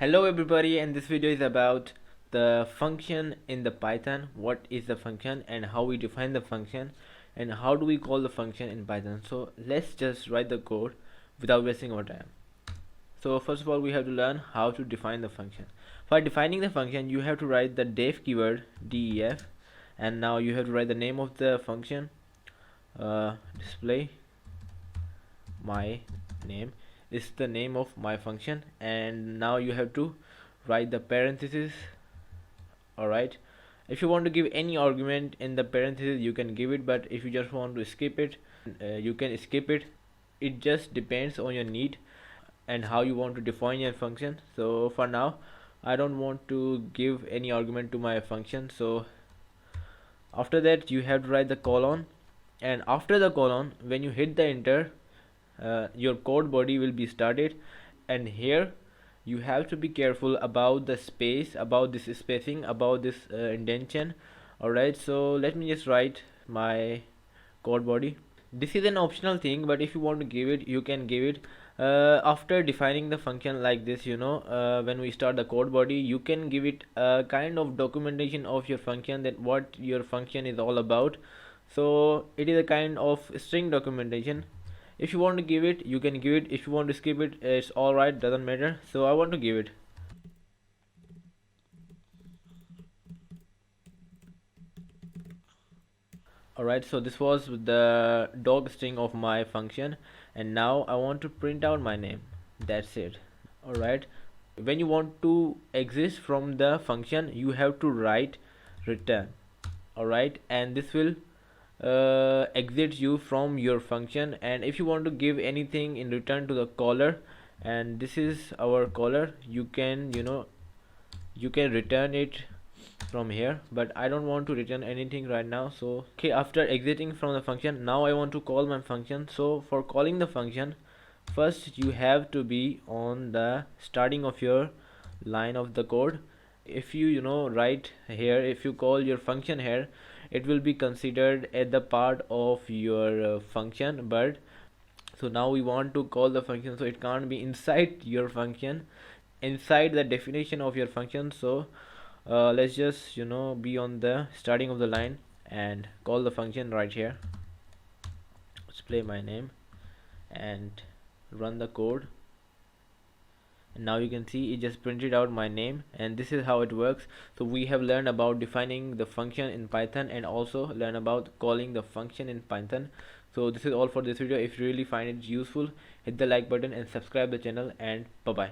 Hello everybody, and this video is about the function in the Python. What is the function and how we define the function and how do we call the function in Python. So let's just write the code without wasting our time. So first of all, we have to learn how to define the function. For defining the function, you have to write the def keyword, def, and now you have to write the name of the function, display my name is the name of my function, and now you have to write the parentheses. Alright, if you want to give any argument in the parentheses you can give it, but if you just want to skip it, you can skip it. It just depends on your need and how you want to define your function. So for now I don't want to give any argument to my function. So after that you have to write the colon, and after the colon, when you hit the enter, your code body will be started. And here you have to be careful about the space, about this spacing, about this indentation. Alright, so let me just write my code body. This is an optional thing, but if you want to give it, you can give it after defining the function like this. When we start the code body, you can give it a kind of documentation of your function, that what your function is all about. So it is a kind of string documentation. If you want to give it, you can give it. If you want to skip it, it's alright, doesn't matter. So I want to give it. Alright, so this was the dog string of my function, and now I want to print out my name. That's it. Alright, when you want to exit from the function, you have to write return. Alright, and this will exit you from your function. And if you want to give anything in return to the caller, and this is our caller, you can you can return it from here, but I don't want to return anything right now. So okay, after exiting from the function, now I want to call my function. So for calling the function, first you have to be on the starting of your line of the code. If you write here, if you call your function here, it will be considered at the part of your function. But so now we want to call the function, so it can't be inside your function, inside the definition of your function. So let's just be on the starting of the line and call the function right here. Display my name and run the code, and now you can see it just printed out my name, and this is how it works. So we have learned about defining the function in Python and also learn about calling the function in Python. So this is all for this video. If you really find it useful, hit the like button and subscribe the channel, and bye bye.